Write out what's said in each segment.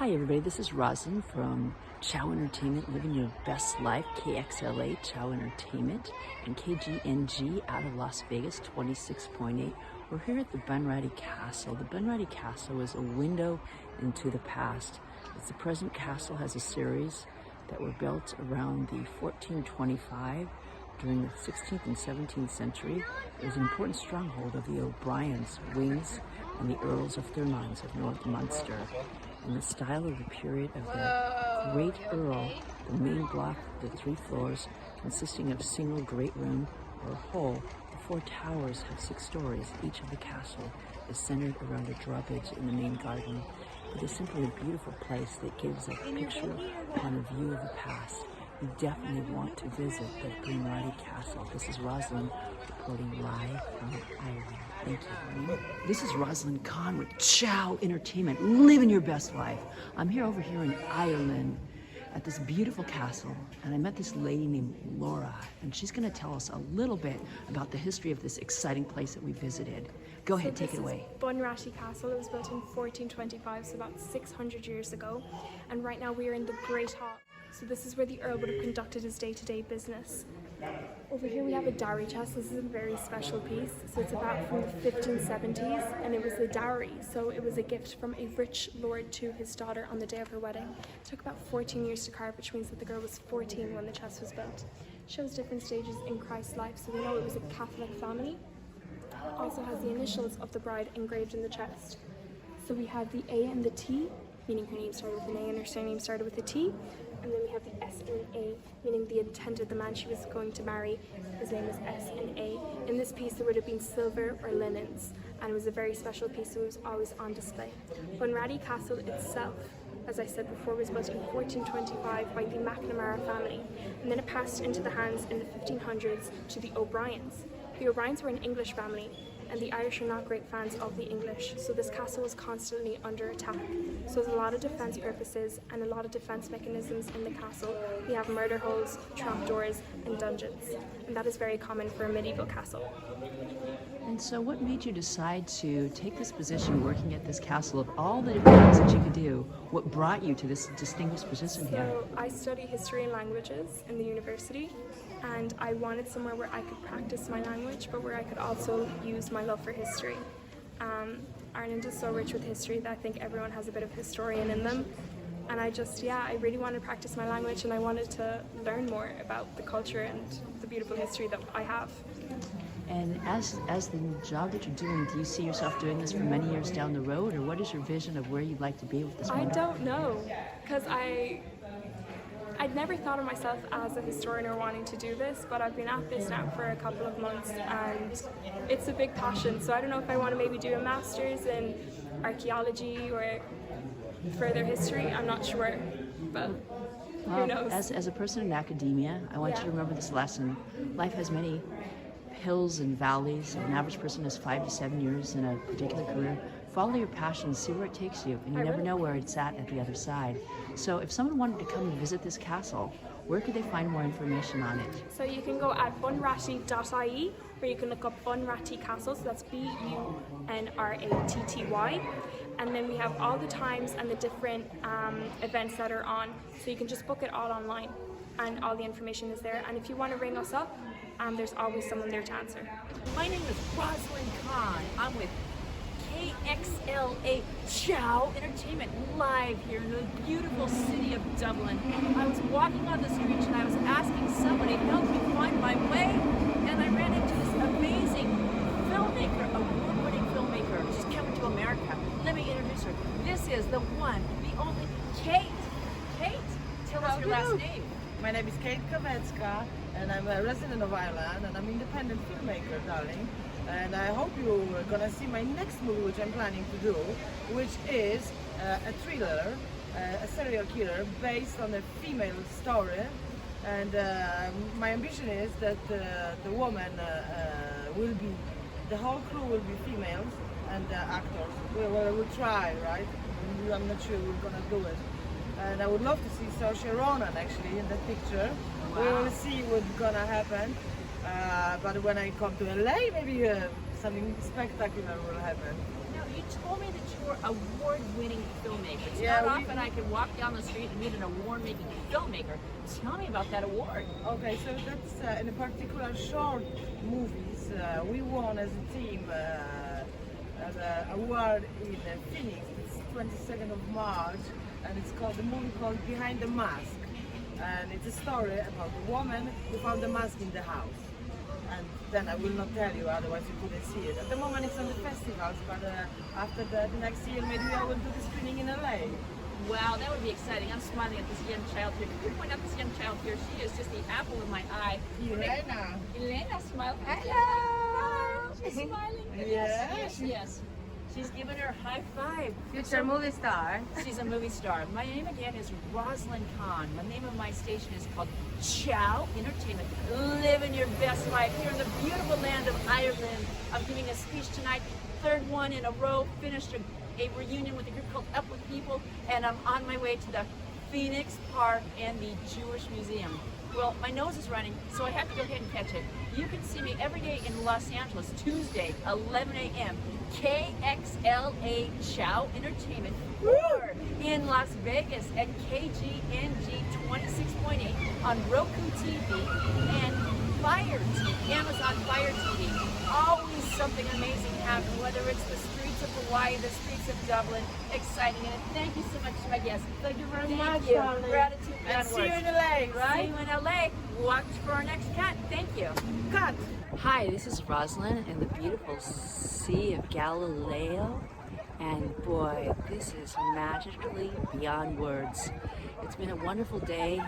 Hi everybody, this is Roslyn from Chow Entertainment, Living Your Best Life, KXLA, Chow Entertainment, and KGNG out of Las Vegas, 26.8. We're here at the Grenadi Castle. The Grenadi Castle is a window into the past. It's the present castle has a series that were built around the 1425 during the 16th and 17th century. It was an important stronghold of the O'Briens, Wings, and the Earls of Thurmans of North Munster. In the style of the period of the Great Earl, the main block, the 3 floors, consisting of single great room or hall, the 4 towers have 6 stories. Each of the castle is centered around a drawbridge in the main garden. It is simply a beautiful place that gives a picture and a view of the past. You definitely want to visit the Grenadi Castle. This is Roslyn reporting live from Ireland. Thank you. This is Roslyn Khan with Chow Entertainment, living your best life. I'm over here in Ireland at this beautiful castle, and I met this lady named Laura, and she's going to tell us a little bit about the history of this exciting place that we visited. Go ahead, take it away. Grenadi Castle. It was built in 1425, so about 600 years ago, and right now we are in the Great Hall. So this is where the Earl would have conducted his day-to-day business. Over here we have a dowry chest. This is a very special piece. So it's about from the 1570s, and it was a dowry. So it was a gift from a rich lord to his daughter on the day of her wedding. It took about 14 years to carve, which means that the girl was 14 when the chest was built. It shows different stages in Christ's life, so we know it was a Catholic family. It also has the initials of the bride engraved in the chest. So we have the A and the T, meaning her name started with an A and her surname started with a T. And then we have the S and A, meaning the intended, the man she was going to marry, his name is S and A. In this piece there would have been silver or linens, and it was a very special piece, so it was always on display. Grenadi Castle itself, as I said before, was built in 1425 by the McNamara family, and then it passed into the hands in the 1500s to the O'Briens. The O'Briens were an English family, and the Irish are not great fans of the English, so this castle was constantly under attack. So there's a lot of defense purposes and a lot of defense mechanisms in the castle. We have murder holes, trapdoors, and dungeons, and that is very common for a medieval castle. And so what made you decide to take this position working at this castle? Of all the different things that you could do, what brought you to this distinguished position here? So I study history and languages in the university, and I wanted somewhere where I could practice my language, but where I could also use my love for history. Ireland is so rich with history that I think everyone has a bit of historian in them. And I really wanted to practice my language, and I wanted to learn more about the culture and the beautiful history that I have. And as the job that you're doing, do you see yourself doing this for many years down the road, or what is your vision of where you'd like to be with this? I don't know, because I'd never thought of myself as a historian or wanting to do this, but I've been at this now for a couple of months, and it's a big passion. So I don't know if I want to maybe do a master's in archaeology or further history. I'm not sure, but who knows? As a person in academia, I want you to remember this lesson. Life has many hills and valleys. An average person has 5 to 7 years in a particular career. Follow your passion, see where it takes you, and you never know where it's at the other side. So if someone wanted to come and visit this castle, where could they find more information on it? So you can go at bunratty.ie, where you can look up Grenadi Castle, so that's BUNRATTY, and then we have all the times and the different events that are on, so you can just book it all online, and all the information is there. And if you want to ring us up, there's always someone there to answer. My name is Roslyn Khan. I'm with KXLA Chow Entertainment, live here in the beautiful city of Dublin. I was walking on the street and I was asking somebody to help me find my way, and I ran into this amazing filmmaker, award-winning filmmaker. She's coming to America. Let me introduce her. This is the one, the only Kate. Kate, tell us your last name. My name is Kate Kavetska, and I'm a resident of Ireland, and I'm an independent filmmaker, darling. And I hope you're gonna see my next movie, which I'm planning to do, which is a thriller, a serial killer based on a female story. And my ambition is that the woman will be, the whole crew will be females, and actors. We'll try, right? I'm not sure we're gonna do it. And I would love to see Saoirse Ronan actually in the picture. Wow. We will see what's gonna happen. But when I come to LA, maybe something spectacular will happen. Now, you told me that you were award-winning filmmaker. It's Yeah, not we- often I can walk down the street and meet an award-making filmmaker. Tell me about that award. Okay, so that's in a particular short movies. We won as a team an award in Phoenix. It's 22nd of March, and it's called the movie called Behind the Mask. And it's a story about a woman who found the mask in the house. And then I will not tell you, otherwise you couldn't see it. At the moment it's on the festivals, but after the next year maybe I will do the screening in LA. Wow, that would be exciting. I'm smiling at this young child here. Could you point out this young child here? She is just the apple of my eye. Elena. Elena, smile. Hello. She's smiling. Yes. Yes. She's giving her a high five. Future movie star. She's a movie star. My name again is Rosalind Kahn. The name of my station is called Chow Entertainment. Living your best life here in the beautiful land of Ireland. I'm giving a speech tonight, third one in a row. Finished a reunion with a group called Up With People, and I'm on my way to the Phoenix Park and the Jewish Museum. Well, my nose is running, so I have to go ahead and catch it. You can see me every day in Los Angeles, Tuesday, 11 a.m. KXLA Chow Entertainment, or in Las Vegas at KGNG 26.8 on Roku TV and Fire TV, Amazon Fire TV. Always something amazing happening, whether it's the streets of Hawaii, the streets of Dublin, exciting. And thank you so much to my guests. Thank you very Thank much, you. darling. Gratitude And see you downwards. in LA. See you in LA. Watch for our next cut. Thank you. Cut. Hi, this is Rosalind in the beautiful Sea of Galileo. And boy, this is magically beyond words. It's been a wonderful day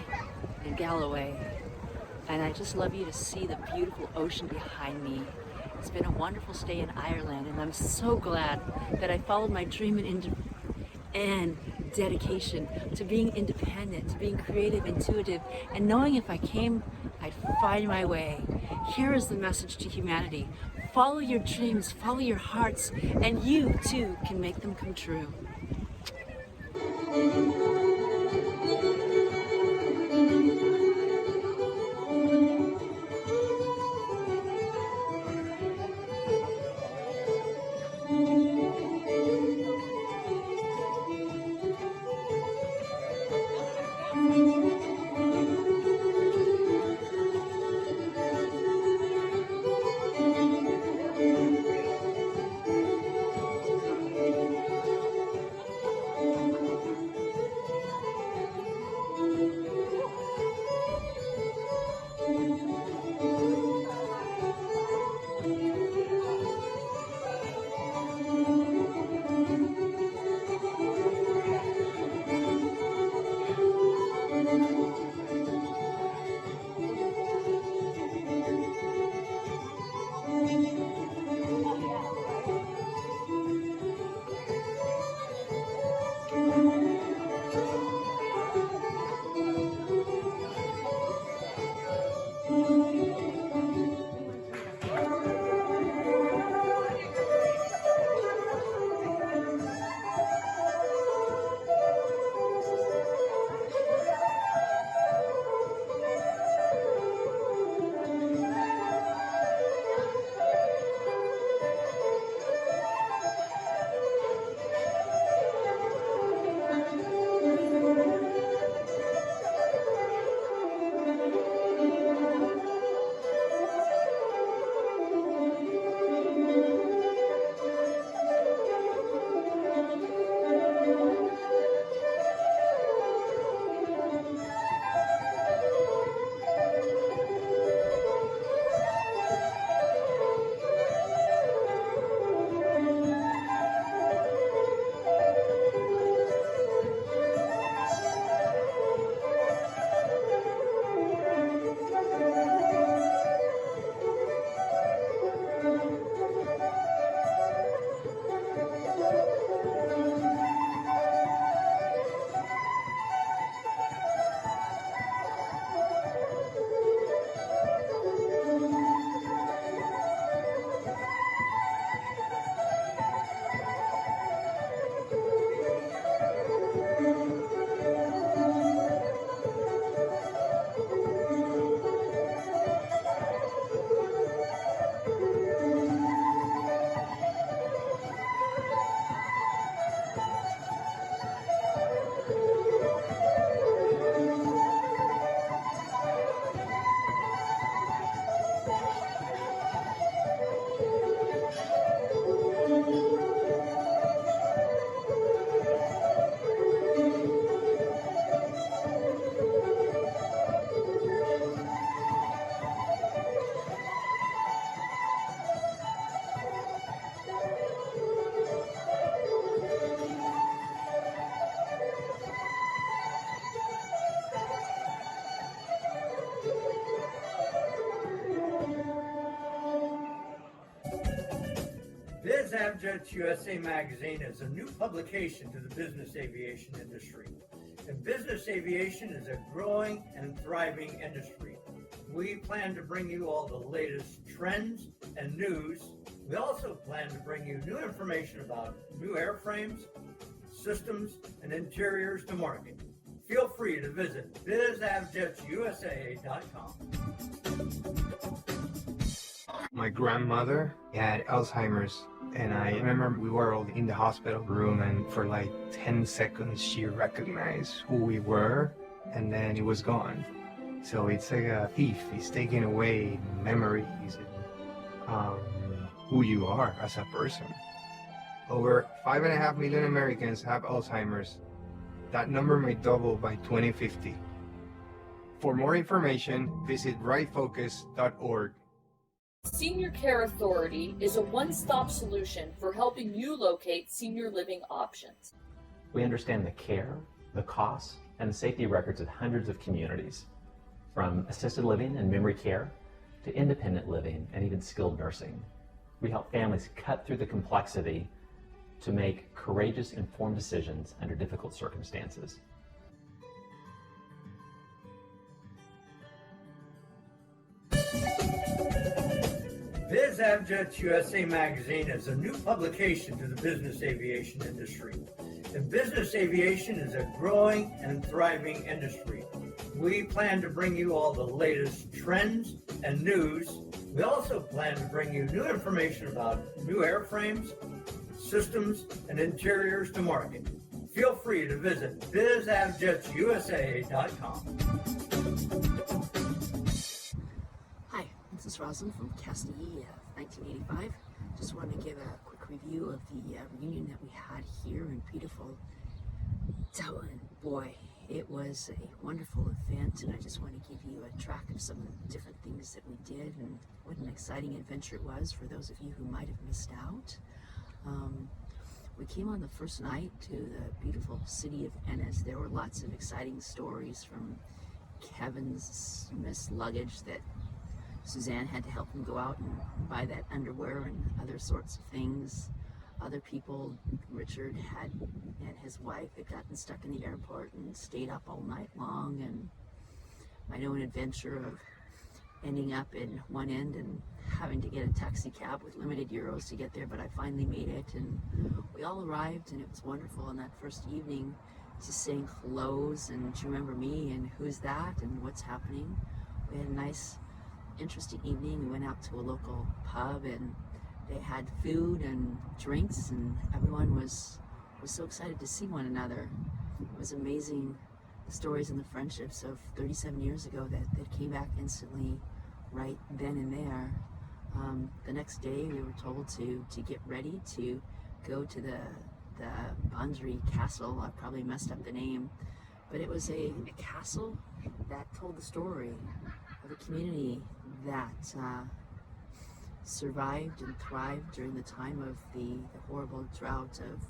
in Galloway. And I just love you to see the beautiful ocean behind me. It's been a wonderful stay in Ireland, and I'm so glad that I followed my dream and dedication to being independent, to being creative, intuitive, and knowing if I came, I'd find my way. Here is the message to humanity. Follow your dreams, follow your hearts, and you too can make them come true. BizAvJets USA magazine is a new publication to the business aviation industry. And business aviation is a growing and thriving industry. We plan to bring you all the latest trends and news. We also plan to bring you new information about new airframes, systems, and interiors to market. Feel free to visit bizavjetsusa.com. My grandmother had Alzheimer's, and I remember we were all in the hospital room, and for like 10 seconds she recognized who we were, and then it was gone. So it's like a thief. It's taking away memories and who you are as a person. Over 5.5 million Americans have Alzheimer's. That number may double by 2050. For more information, visit rightfocus.org. Senior Care Authority is a one-stop solution for helping you locate senior living options. We understand the care, the costs, and the safety records of hundreds of communities, from assisted living and memory care to independent living and even skilled nursing. We help families cut through the complexity to make courageous, informed decisions under difficult circumstances. BizAvJets USA magazine is a new publication to the business aviation industry. And business aviation is a growing and thriving industry. We plan to bring you all the latest trends and news. We also plan to bring you new information about new airframes, systems, and interiors to market. Feel free to visit bizavjetsusa.com. Hi, this is Rosalind from Castille, 1985. Just wanted to give a quick review of the reunion that we had here in beautiful Dublin. Boy, it was a wonderful event, and I just want to give you a track of some of the different things that we did and what an exciting adventure it was for those of you who might have missed out. We came on the first night to the beautiful city of Ennis. There were lots of exciting stories from Kevin's missed luggage that Suzanne had to help him go out and buy that underwear and other sorts of things. Other people, Richard and his wife had gotten stuck in the airport and stayed up all night long, and my own adventure of ending up in one end and having to get a taxi cab with limited euros to get there, but I finally made it, and we all arrived, and it was wonderful on that first evening to sing hellos and do you remember me and who's that and what's happening. We had a nice interesting evening. We went out to a local pub and they had food and drinks, and everyone was so excited to see one another. It was amazing, the stories and the friendships of 37 years ago that came back instantly right then and there. The next day we were told to get ready to go to the Grenadi Castle. I probably messed up the name, but it was a castle that told the story of a community that survived and thrived during the time of the horrible drought of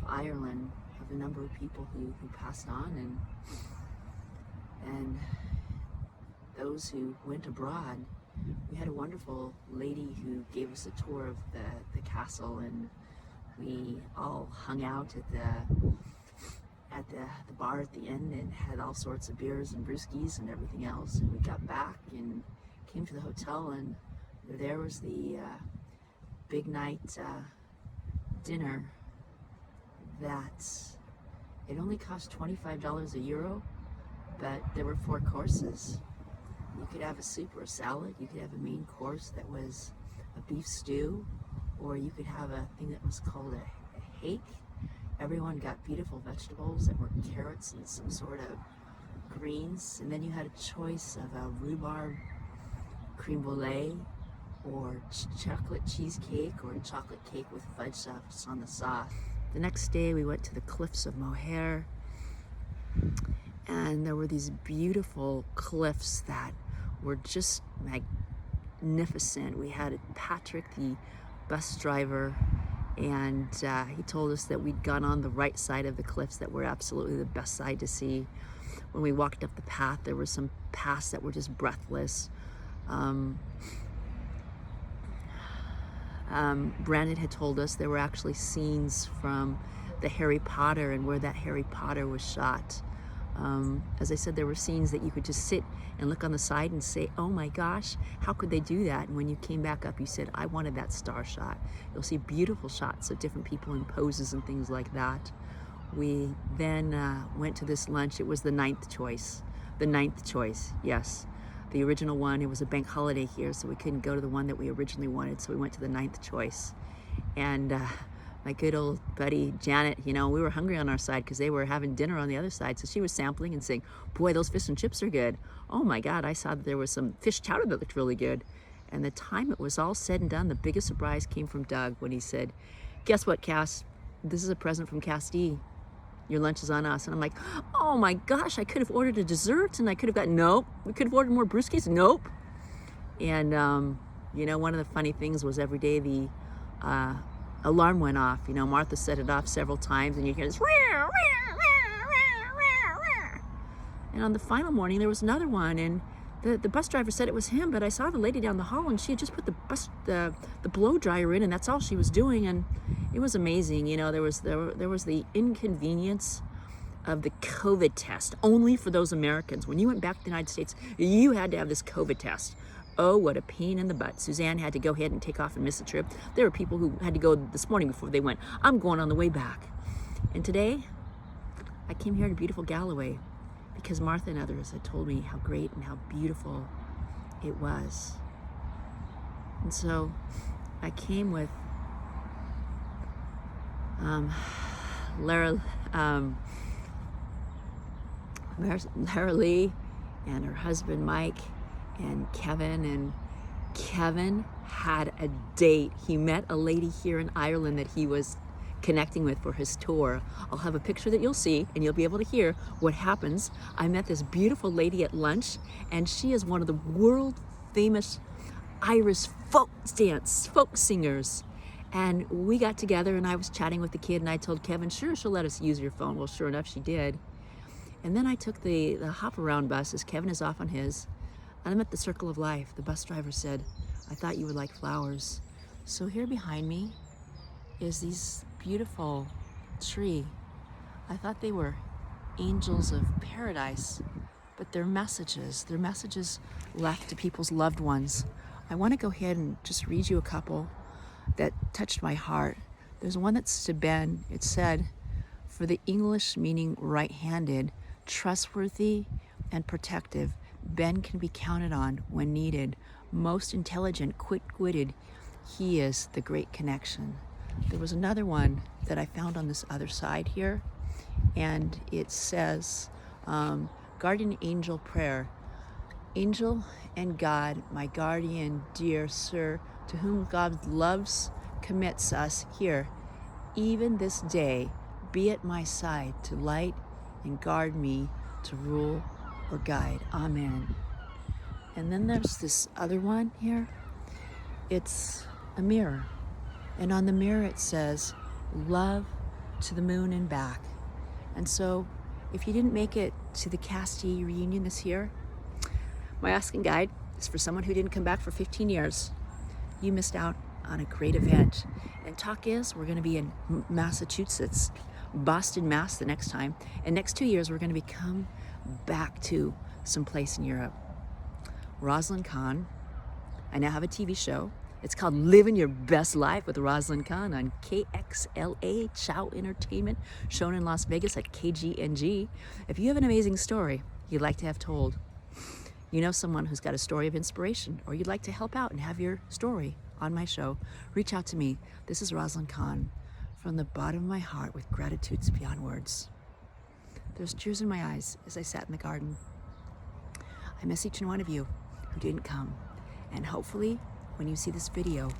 Ireland, of a number of people who passed on, and those who went abroad. We had a wonderful lady who gave us a tour of the castle, and we all hung out at the bar at the end and had all sorts of beers and brewskis and everything else. And we got back and came to the hotel, and there was the big night dinner that it only cost $25 a euro, but there were 4 courses. You could have a soup or a salad, you could have a main course that was a beef stew, or you could have a thing that was called a hake. Everyone got beautiful vegetables that were carrots and some sort of greens, and then you had a choice of a rhubarb creme brulee or chocolate cheesecake or chocolate cake with fudge sauce on the sauce. The next day we went to the cliffs of Mohair, and there were these beautiful cliffs that were just magnificent. We had Patrick, the bus driver, and he told us that we'd gone on the right side of the cliffs that were absolutely the best side to see. When we walked up the path, there were some paths that were just breathless. Brandon had told us there were actually scenes from the Harry Potter and where that Harry Potter was shot. As I said, there were scenes that you could just sit and look on the side and say, oh my gosh, how could they do that? And when you came back up, you said, I wanted that star shot. You'll see beautiful shots of different people in poses and things like that. We then went to this lunch. It was the ninth choice. The ninth choice, yes. The original one, it was a bank holiday here, so we couldn't go to the one that we originally wanted, so we went to the ninth choice. And my good old buddy Janet, you know, we were hungry on our side because they were having dinner on the other side, so she was sampling and saying, boy, those fish and chips are good. Oh my God, I saw that there was some fish chowder that looked really good. And the time it was all said and done, the biggest surprise came from Doug when he said, guess what, Cass? This is a present from Cass D. Your lunch is on us. And I'm like, oh my gosh, I could have ordered a dessert and I could have got, nope. We could have ordered more brewskis, nope. And, you know, one of the funny things was every day the alarm went off. You know, Martha set it off several times and you hear this, and on the final morning there was another one, and the bus driver said it was him, but I saw the lady down the hall and she had just put the blow dryer in, and that's all she was doing. And it was amazing. You know, there was the inconvenience of the COVID test only for those Americans. When you went back to the United States, you had to have this COVID test. Oh, what a pain in the butt. Suzanne had to go ahead and take off and miss the trip. There were people who had to go this morning before they went. I'm going on the way back. And today, I came here to beautiful Galloway because Martha and others had told me how great and how beautiful it was. And so I came with Lara Lee and her husband Mike and Kevin had a date. He met a lady here in Ireland that he was connecting with for his tour. I'll have a picture that you'll see and you'll be able to hear what happens. I met this beautiful lady at lunch, and she is one of the world famous Irish folk singers. And we got together and I was chatting with the kid and I told Kevin, sure, she'll let us use your phone. Well, sure enough, she did. And then I took the hop around bus as Kevin is off on his. And I'm at the Circle of Life. The bus driver said, I thought you would like flowers. So here behind me is these beautiful tree. I thought they were angels of paradise, but they're messages left to people's loved ones. I want to go ahead and just read you a couple that touched my heart. There's one that's to Ben. It said, for the English meaning right-handed, trustworthy and protective, Ben can be counted on when needed. Most intelligent, quick-witted, he is the great connection. There was another one that I found on this other side here, and it says, Guardian Angel Prayer. Angel and God, my guardian, dear sir, to whom God loves, commits us here, even this day, be at my side to light and guard me, to rule or guide. Amen. And then there's this other one here. It's a mirror. And on the mirror it says, love to the moon and back. And so if you didn't make it to the Castee reunion this year, my asking guide is for someone who didn't come back for 15 years. You missed out on a great event. And talk is, we're going to be in Massachusetts, Boston, Mass the next time. And next 2 years, we're going to come back to some place in Europe. Rosalind Kahn. I now have a TV show. It's called Living Your Best Life with Rosalind Kahn on KXLA Chow Entertainment, shown in Las Vegas at KGNG. If you have an amazing story you'd like to have told, you know someone who's got a story of inspiration, or you'd like to help out and have your story on my show, reach out to me. This is Rosalind Kahn, from the bottom of my heart with gratitudes beyond words. There's tears in my eyes as I sat in the garden. I miss each and one of you who didn't come, and hopefully when you see this video,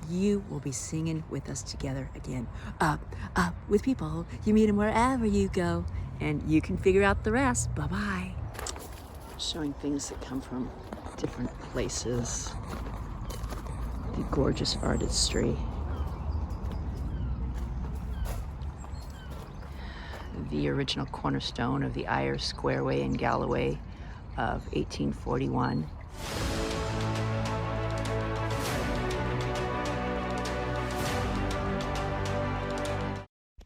you will be singing with us together again. Up, up with people. You meet them wherever you go, and you can figure out the rest. Bye-bye. Showing things that come from different places. The gorgeous artistry. The original cornerstone of the Ayr Squareway in Galloway of 1841.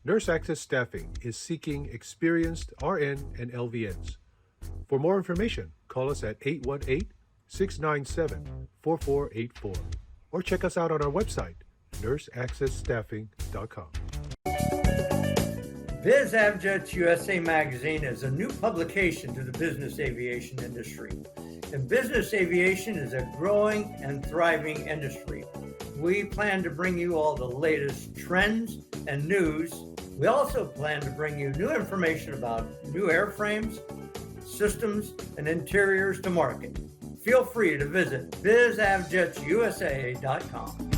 Nurse Access Staffing is seeking experienced RN and LVNs. For more information, call us at 818-697-4484 or check us out on our website, nurseaccessstaffing.com. Biz Avjets USA Magazine is a new publication to the business aviation industry. And business aviation is a growing and thriving industry. We plan to bring you all the latest trends and news. We also plan to bring you new information about new airframes, systems, and interiors to market. Feel free to visit bizavjetsusa.com.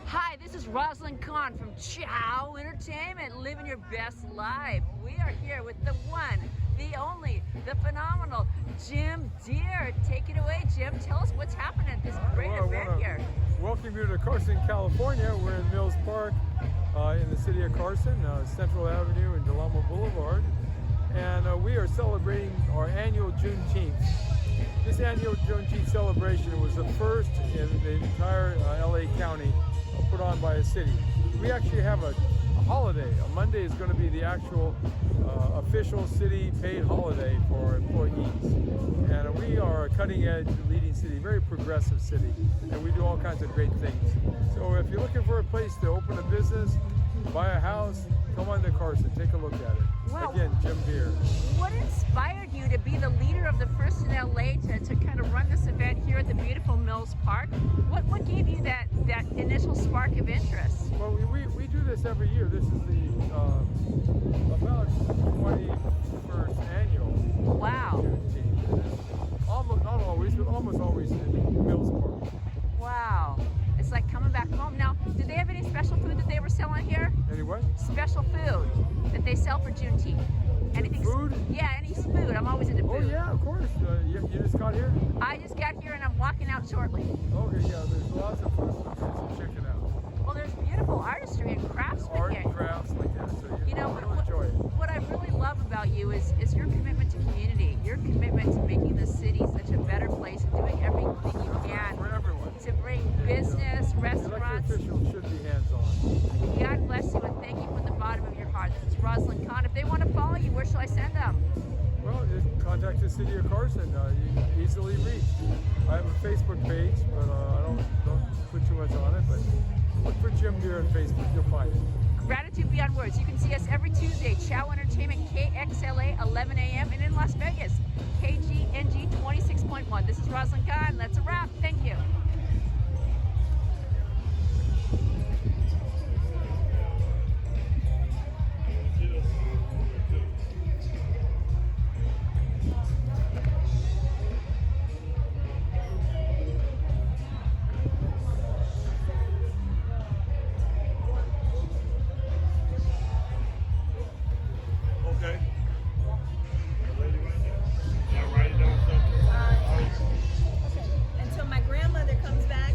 Hi, this is Rosalind Kahn from Chow Entertainment, living your best life. We are here with the one, the only, the phenomenal Jim Deere. Take it away, Jim. Tell us what's happening at this great event here. Welcome you to Carson, California. We're in Mills Park in the city of Carson, Central Avenue and Delamo Boulevard. And we are celebrating our annual Juneteenth. This annual Juneteenth celebration was the first in the entire LA County put on by a city. We actually have a holiday. A Monday is going to be the actual official city paid holiday for our employees. And we are a cutting edge leading city, very progressive city, and we do all kinds of great things. So if you're looking for a place to open a business, buy a house, come on to Carson, take a look at it. Wow. Again, Jim Deere. What inspired you to be the leader of the first in LA to kind of run this event here at the beautiful Mills Park? What gave you that initial spark of interest? Well, we do this every year. This is the about 21st annual. Wow. Juneteenth. Almost, not always, but almost always in Mills Park. Wow. It's like coming back home. Now, did they have any special food that they were selling here? Any what? Special food that they sell for Juneteenth. Anything? Food? Yeah, any food. I'm always into food. Oh yeah, of course. You just got here? I just got here and I'm walking out shortly. Okay, yeah, there's lots of food to check it out. Well, there's beautiful artistry and craftsmanship. Art and crafts like that, so you'll enjoy it. What I really love about you is your commitment to community, your commitment to making the city such a better place and doing everything you can for everyone to bring business, restaurants. The elected officials should be hands-on. God bless you and thank you from the bottom of your heart. This is Rosalind Kahn. If they want to follow you, where shall I send them? Well, just contact the city of Carson. You can easily reach. I have a Facebook page, but I don't put too much on it. But look for Jim Deere on Facebook. You'll find it. Gratitude beyond words. You can see us every Tuesday, Chow Entertainment, KXLA, 11 a.m. and in Las Vegas, KGNG 26.1. This is Rosalind Kahn. That's a wrap. Thank you. Until my grandmother comes back.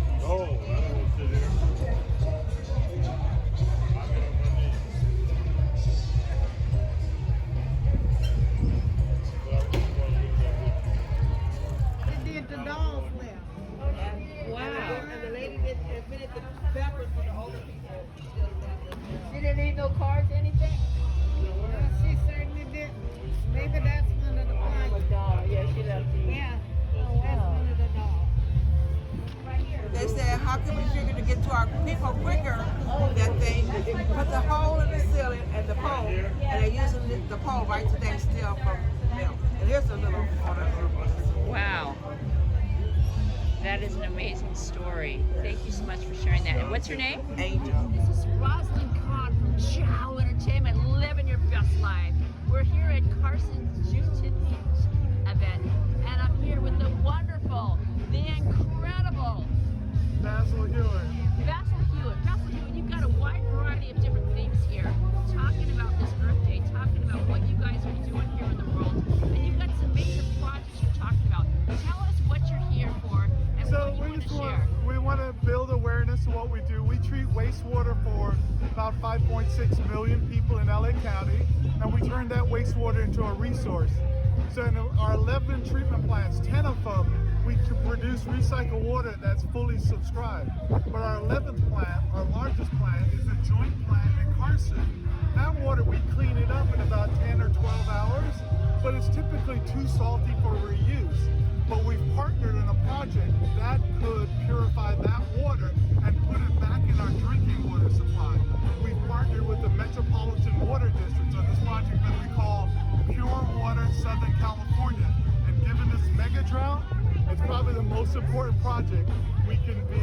They did the dolls left. Wow. And the lady that admitted the peppers for the older people. She didn't need no cards or anything? She certainly did. Maybe that's one of the ones. Doll. Yeah, she left you. Yeah. That's one of the dolls. They said, how can we figure to get to our people quicker? That they put the hole in the ceiling and the pole, and they're using the pole right today still from them. And here's a little Wow. That is an amazing story. Thank you so much for sharing that. And what's your name? Angel. This is Rosalind Kahn from Chow Entertainment, living your best life. We're here at Carson's Juneteenth event, and I'm here with the wonderful, the incredible Basil Hewitt. Basil Hewitt. Basil Hewitt, you've got a wide variety of different themes here, talking about this Earth Day, talking about what you guys are doing here in the world, and you've got some major projects you're talking about. Tell us what you're here for and what you want to share. We want to build awareness of what we do. We treat wastewater for about 5.6 million people in LA County, and we turn that wastewater into a resource. So in our 11 treatment plants, 10 of them, we can produce recycled water that's fully subscribed. But our 11th plant, our largest plant, is in person. That water, we clean it up in about 10 or 12 hours, but it's typically too salty for reuse. But we've partnered in a project that could purify that water and put it back in our drinking water supply. We've partnered with the Metropolitan Water District on this project that we call Pure Water Southern California. And given this mega drought, it's probably the most important project we can be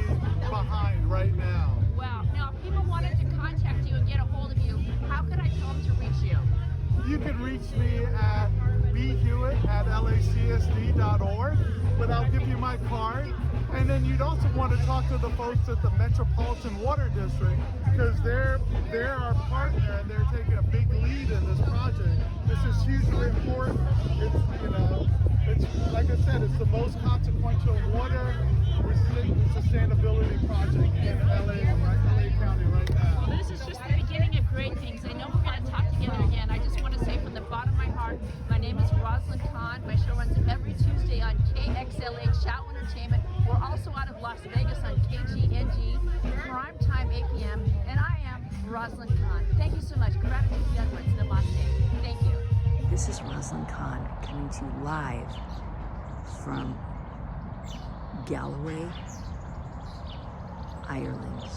behind right now. Wow. Now, if people wanted to contact you and get a hold of you, how could I tell them to reach you? You can reach me at bhewitt@lacsd.org, but I'll give you my card. And then you'd also want to talk to the folks at the Metropolitan Water District, because they're our partner and they're taking a big lead in this project. This is hugely important. It's like I said, it's the most consequential water sustainability project in LA County right now. Well, this is just the beginning of great things. I know we're going to talk together again. I just want to say from the bottom of my heart, my name is Rosalind Kahn. My show runs every Tuesday on KXLA Chow Entertainment. We're also out of Las Vegas on KGNG, prime time 8 p.m. And I am Rosalind Kahn. Thank you so much. Gratitude Edwards, Namaste. Thank you. This is Rosalind Kahn coming to you live from Galloway, Ireland,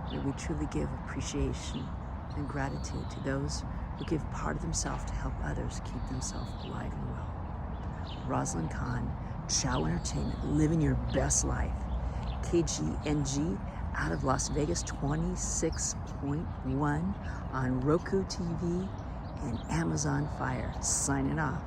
where we truly give appreciation and gratitude to those who give part of themselves to help others keep themselves alive and well. Rosalind Kahn, Chow Entertainment, living your best life. KGNG out of Las Vegas, 26.1 on Roku TV and Amazon Fire. Signing off.